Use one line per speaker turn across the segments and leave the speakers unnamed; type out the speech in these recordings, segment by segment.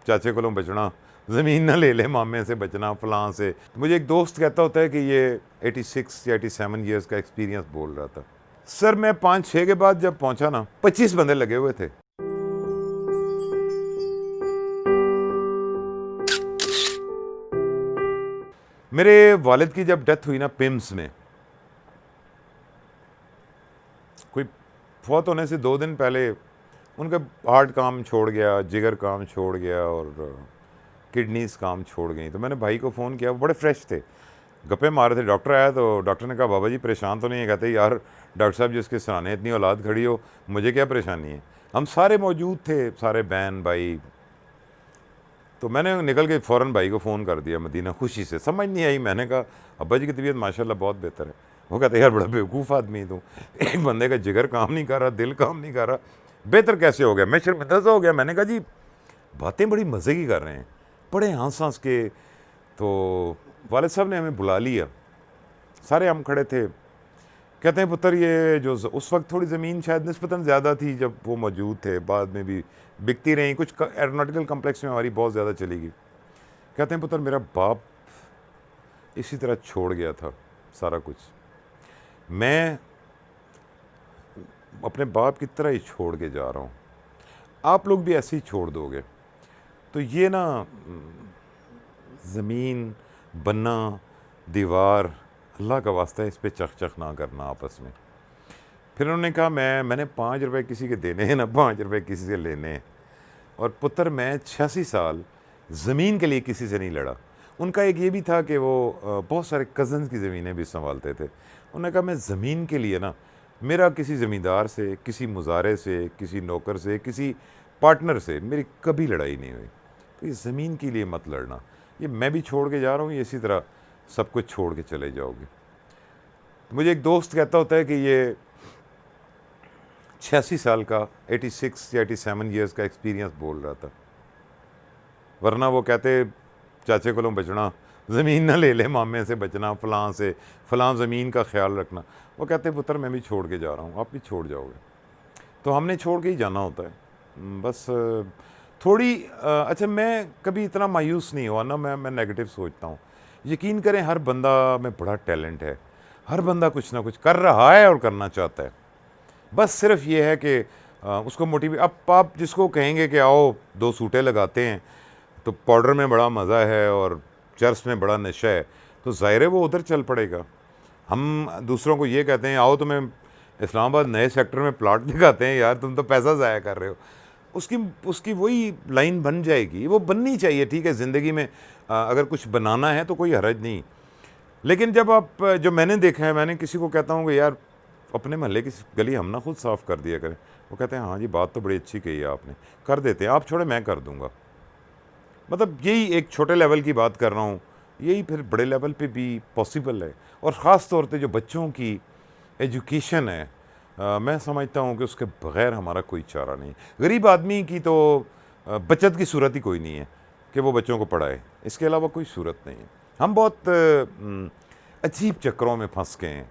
चाचे को बचना, ज़मीन ना ले ले मामे से बचना, फलां से। तो मुझे एक दोस्त कहता होता है कि ये 86 या 87 ईयर्स का एक्सपीरियंस बोल रहा था। सर मैं 5-6 के बाद जब पहुंचा ना, 25 बंदे लगे हुए थे। मेरे वालिद की जब डेथ हुई ना पिम्स में, कोई फौत होने से 2 दिन पहले उनका हार्ट काम छोड़ गया, जिगर काम छोड़ गया और किडनीज काम छोड़ गई। तो मैंने भाई को फ़ोन किया, वो बड़े फ्रेश थे, गप्पे मार रहे थे। डॉक्टर आया तो डॉक्टर ने कहा बाबा जी परेशान तो नहीं है? कहते यार डॉक्टर साहब जिसके सराहने इतनी औलाद खड़ी हो, मुझे क्या परेशानी है। हम सारे मौजूद थे, सारे बहन भाई। तो मैंने निकल के फ़ौरन भाई को फ़ोन कर दिया मदीना, खुशी से। समझ नहीं आई, मैंने कहा अब्बा जी की तबीयत माशाल्लाह बहुत बेहतर है। वो कहते यार बड़ा बेवकूफ़ आदमी तू, एक बंदे का जिगर काम नहीं कर रहा, दिल काम नहीं कर रहा, बेहतर कैसे हो गया? मैं शर्मिंदा सा हो गया। मैंने कहा जी बातें बड़ी मज़े की कर रहे हैं, बड़े हंस हंस के। तो वालिद साहब ने हमें बुला लिया, सारे हम खड़े थे। कहते हैं पुत्र ये जो उस वक्त थोड़ी ज़मीन शायद निस्बतन ज़्यादा थी जब वो मौजूद थे, बाद में भी बिकती रहीं, कुछ एरोनॉटिकल कम्प्लेक्स में हमारी बहुत ज़्यादा चली गई। कहते हैं पुत्र मेरा बाप इसी तरह छोड़ गया था सारा कुछ, मैं अपने बाप की तरह ही छोड़ के जा रहा हूँ, आप लोग भी ऐसे ही छोड़ दोगे। तो ये ना ज़मीन बनना, दीवार, अल्लाह का वास्ता है इस पे चख चख ना करना आपस में। फिर उन्होंने कहा मैंने 5 रुपए किसी के देने हैं ना 5 रुपए किसी से लेने हैं। और पुत्र मैं 86 साल ज़मीन के लिए किसी से नहीं लड़ा। उनका एक ये भी था कि वो बहुत सारे कज़न्स की ज़मीनें भी संभालते थे। उन्होंने कहा मैं ज़मीन के लिए ना, मेरा किसी ज़मींदार से, किसी मुजारे से, किसी नौकर से, किसी पार्टनर से मेरी कभी लड़ाई नहीं हुई। तो ये ज़मीन के लिए मत लड़ना, ये मैं भी छोड़ के जा रहा हूँ, ये इसी तरह सब कुछ छोड़ के चले जाओगे। मुझे एक दोस्त कहता होता है कि ये 86 साल का 86 या 87 ईयर्स का एक्सपीरियंस बोल रहा था, वरना वो कहते चाचे को बचना, ज़मीन ना ले ले मामे से बचना, फलां से, फलां ज़मीन का ख्याल रखना। वो कहते पुत्र मैं भी छोड़ के जा रहा हूँ, आप भी छोड़ जाओगे। तो हमने छोड़ के ही जाना होता है बस। थोड़ी अच्छा मैं कभी इतना मायूस नहीं हुआ ना, मैं नेगेटिव सोचता हूँ। यकीन करें हर बंदा में बड़ा टैलेंट है, हर बंदा कुछ ना कुछ कर रहा है और करना चाहता है। बस सिर्फ ये है कि उसको मोटिवेट। अब आप जिसको कहेंगे कि आओ 2 सूटें लगाते हैं तो पाउडर में बड़ा मज़ा है और चर्च में बड़ा नशा है, तो ज़ाहिर है वो उधर चल पड़ेगा। हम दूसरों को ये कहते हैं आओ तुम्हें इस्लामाबाद नए सेक्टर में प्लाट दिखाते हैं, यार तुम तो पैसा ज़ाया कर रहे हो, उसकी वही लाइन बन जाएगी। वो बननी चाहिए, ठीक है, ज़िंदगी में अगर कुछ बनाना है तो कोई हरज नहीं। लेकिन जब आप, जो मैंने देखा है, मैंने किसी को कहता हूँ कि यार अपने महल्ले की गली हम ना खुद साफ़ कर दिया करें, वो कहते हैं हाँ जी बात तो बड़ी अच्छी कही है आपने, कर देते हैं, आप छोड़े मैं कर दूँगा। मतलब यही एक छोटे लेवल की बात कर रहा हूँ, यही फिर बड़े लेवल पे भी पॉसिबल है। और ख़ास तौर पे जो बच्चों की एजुकेशन है, मैं समझता हूँ कि उसके बग़ैर हमारा कोई चारा नहीं। गरीब आदमी की तो बचत की सूरत ही कोई नहीं है कि वो बच्चों को पढ़ाए, इसके अलावा कोई सूरत नहीं है। हम बहुत अजीब चक्करों में फंस गए हैं,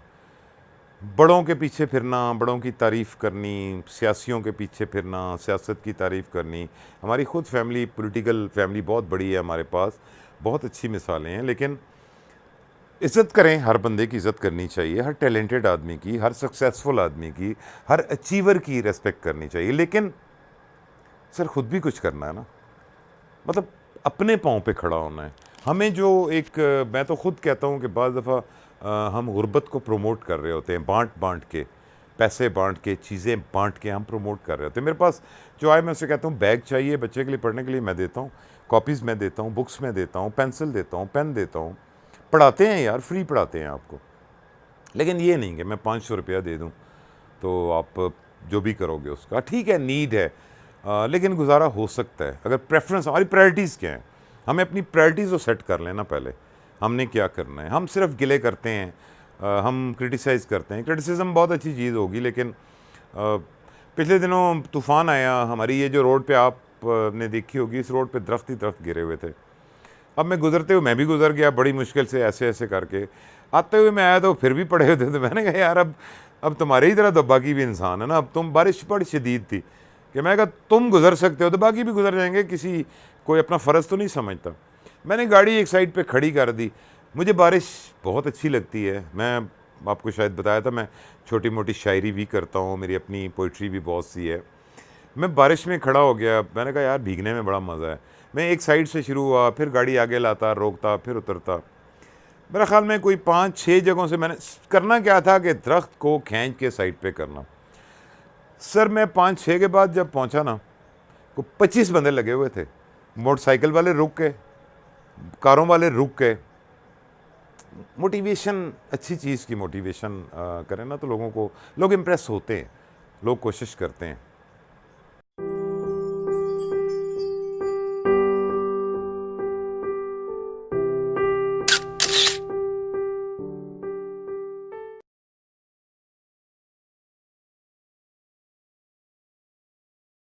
बड़ों के पीछे फिरना, बड़ों की तारीफ़ करनी, सियासियों के पीछे फिरना, सियासत की तारीफ़ करनी। हमारी ख़ुद फैमिली, पॉलिटिकल फैमिली बहुत बड़ी है हमारे पास, बहुत अच्छी मिसालें हैं। लेकिन इज़्ज़त करें, हर बंदे की इज़्ज़त करनी चाहिए, हर टैलेंटेड आदमी की, हर सक्सेसफुल आदमी की, हर अचीवर की रिस्पेक्ट करनी चाहिए। लेकिन सर ख़ुद भी कुछ करना है ना, मतलब अपने पाँव पे खड़ा होना है हमें। जो एक मैं तो ख़ुद कहता हूँ कि बाज़ दफ़ा हम गुर्बत को प्रमोट कर रहे होते हैं, बाँट के, पैसे बाँट के, चीज़ें बाँट के हम प्रमोट कर रहे होते हैं। मेरे पास जो आए मैं उससे कहता हूँ बैग चाहिए बच्चे के लिए पढ़ने के लिए, मैं देता हूँ, कॉपीज़ मैं देता हूँ, बुक्स मैं देता हूँ, पेंसिल देता हूँ, पेन देता हूँ, पढ़ाते हैं यार, फ्री पढ़ाते हैं आपको। लेकिन ये नहीं कि मैं 500 रुपया दे दूँ तो आप जो भी करोगे उसका, ठीक है नीड है, लेकिन गुजारा हो सकता है। अगर प्रेफरेंस, हमारी प्रायोरिटीज़ क्या हैं, हमें अपनी प्रायोरिटीज़ को सेट कर लेना पहले, हमने क्या करना है। हम सिर्फ गिले करते हैं, हम क्रिटिसाइज़ करते हैं। क्रिटिसिज्म बहुत अच्छी चीज़ होगी, लेकिन पिछले दिनों तूफ़ान आया, हमारी ये जो रोड पे आपने देखी होगी, इस रोड पे दरख्त ही दरख्त गिरे हुए थे। अब मैं गुजरते हुए मैं भी गुजर गया बड़ी मुश्किल से, ऐसे ऐसे करके आते हुए मैं आया तो फिर भी पड़े हुए थे। तो मैंने कहा यार अब तुम्हारे ही तरह तो बाकी भी इंसान है ना। अब तुम, बारिश बड़ी शदीद थी कि मैं कहा तुम गुजर सकते हो तो बाकी भी गुजर जाएंगे, किसी कोई अपना फ़र्ज़ तो नहीं समझता। मैंने गाड़ी एक साइड पे खड़ी कर दी। मुझे बारिश बहुत अच्छी लगती है। मैं आपको शायद बताया था, मैं छोटी मोटी शायरी भी करता हूँ, मेरी अपनी पोइट्री भी बहुत सी है। मैं बारिश में खड़ा हो गया, मैंने कहा यार भीगने में बड़ा मज़ा है। मैं एक साइड से शुरू हुआ, फिर गाड़ी आगे लाता, रोकता, फिर उतरता। मेरा ख्याल में कोई 5-6 जगहों से मैंने करना क्या था कि दरख्त को खींच के साइड पे करना। सर मैं 5-6 के बाद जब पहुंचा ना, को 25 बंदे लगे हुए थे। मोटरसाइकिल वाले रुक के, कारों वाले रुक के। मोटिवेशन, अच्छी चीज़ की मोटिवेशन करें ना तो लोग इम्प्रेस होते हैं, लोग कोशिश करते हैं।